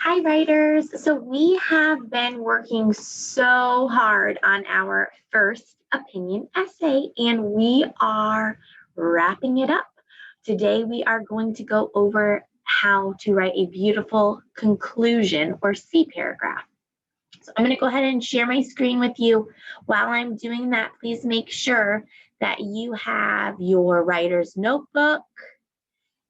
Hi, writers. So we have been working so hard on our first opinion essay, and we are wrapping it up. Today, we are going to go over how to write a beautiful conclusion or C paragraph. So I'm going to go ahead and share my screen with you. While I'm doing that, please make sure that you have your writer's notebook,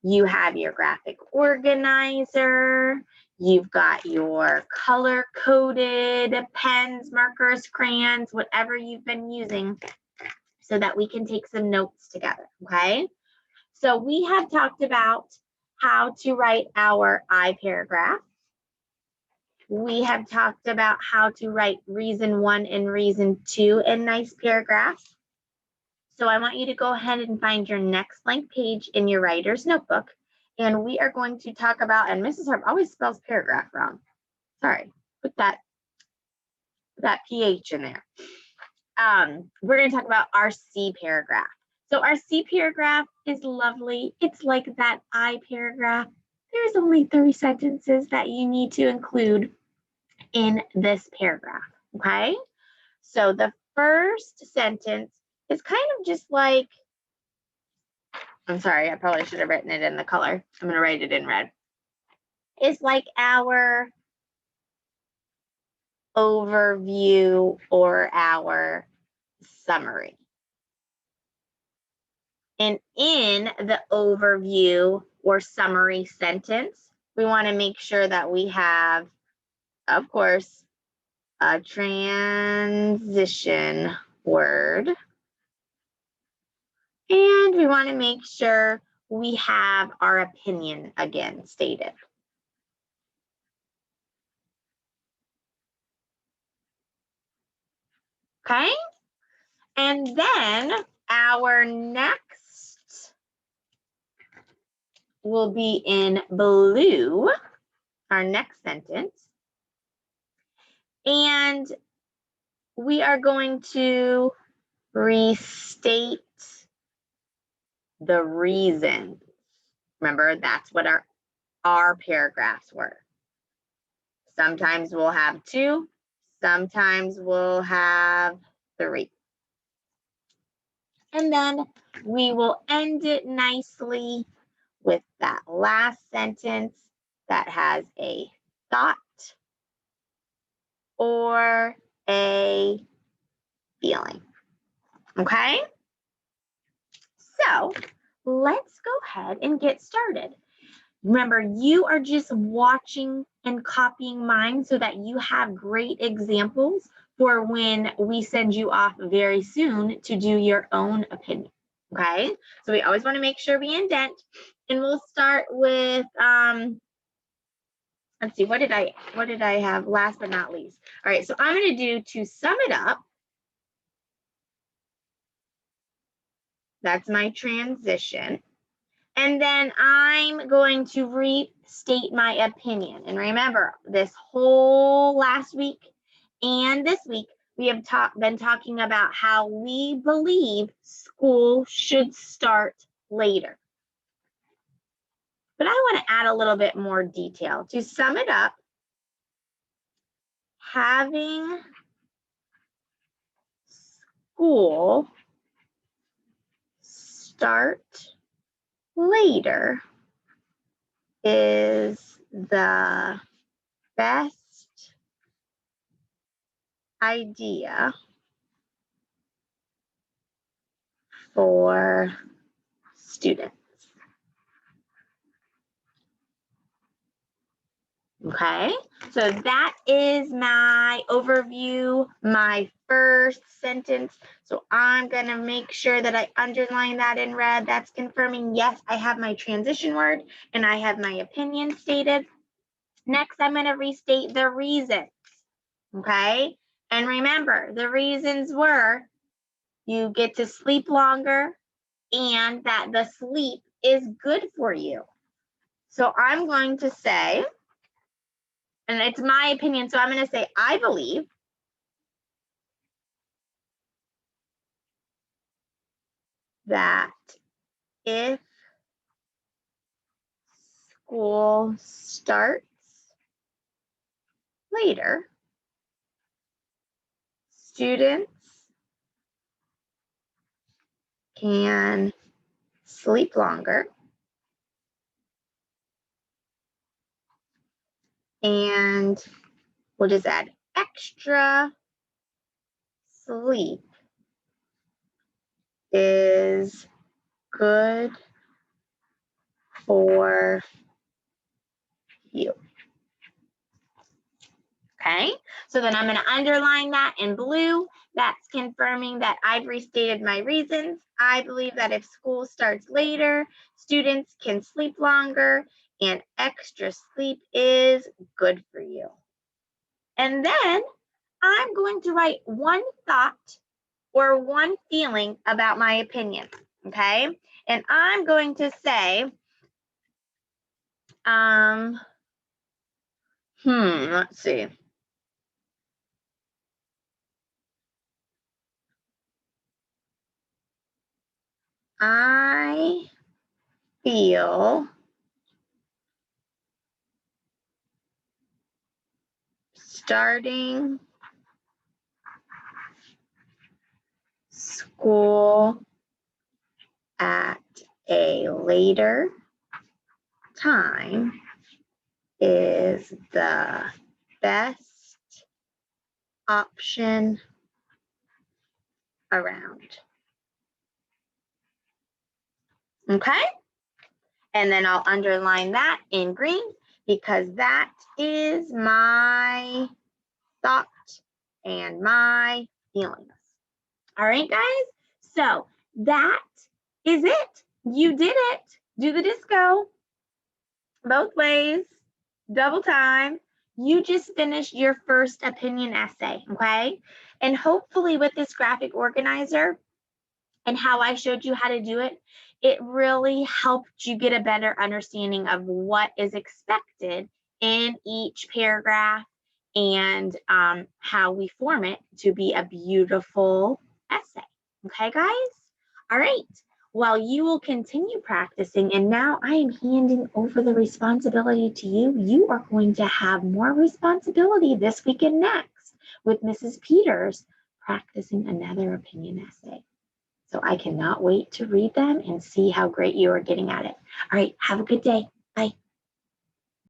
you have your graphic organizer, you've got your color-coded pens, markers, crayons, whatever you've been using, so that we can take some notes together, okay? So we have talked about how to write our I paragraph. We have talked about how to write reason 1 and reason 2 in nice paragraphs. So I want you to go ahead and find your next blank page in your writer's notebook. And we are going to talk about, and Mrs. Harp always spells paragraph wrong. Sorry, put that PH in there. We're going to talk about our C paragraph. So our C paragraph is lovely. It's like that I paragraph. There's only 3 sentences that you need to include in this paragraph, okay? So the first sentence is kind of just like, I'm sorry, I probably should have written it in the color. I'm going to write it in red. It's like our overview or our summary. And in the overview or summary sentence, we want to make sure that we have, of course, a transition word. And we want to make sure we have our opinion again stated. Okay? And then our next will be in blue, our next sentence. And we are going to restate the reasons. Remember, that's what our paragraphs were. Sometimes we'll have 2, sometimes we'll have 3. And then we will end it nicely with that last sentence that has a thought or a feeling. Okay? So let's go ahead and get started. Remember, you are just watching and copying mine so that you have great examples for when we send you off very soon to do your own opinion. Okay, so we always want to make sure we indent, and we'll start with let's see, what did I have last but not least? All right, so I'm going to do, to sum it up, that's my transition. And then I'm going to restate my opinion. And remember, this whole last week and this week, we have been talking about how we believe school should start later. But I want to add a little bit more detail. To sum it up, having school start later is the best idea for students. Okay, so that is my overview, my first sentence. So I'm going to make sure that I underline that in red. That's confirming, yes, I have my transition word and I have my opinion stated. Next, I'm going to restate the reasons. Okay, and remember, the reasons were you get to sleep longer and that the sleep is good for you. So I'm going to say, and it's my opinion, so I'm going to say, I believe that if school starts later, students can sleep longer, and we'll just add extra sleep is good for you. Okay, so then I'm going to underline that in blue. That's confirming that I've restated my reasons. I believe that if school starts later, students can sleep longer, and extra sleep is good for you. And then I'm going to write one thought or one feeling about my opinion, okay? And I'm going to say, let's see. I feel starting school at a later time is the best option around. Okay? And then I'll underline that in green because that is my thought and my feelings. All right, guys? So that is it. You did it. Do the disco both ways, double time. You just finished your first opinion essay, okay? And hopefully with this graphic organizer and how I showed you how to do it, it really helped you get a better understanding of what is expected in each paragraph and how we form it to be a beautiful essay. Okay, guys? All right. Well, you will continue practicing, and now I am handing over the responsibility to you. You are going to have more responsibility this week and next with Mrs. Peters practicing another opinion essay. So I cannot wait to read them and see how great you are getting at it. All right, have a good day. Bye.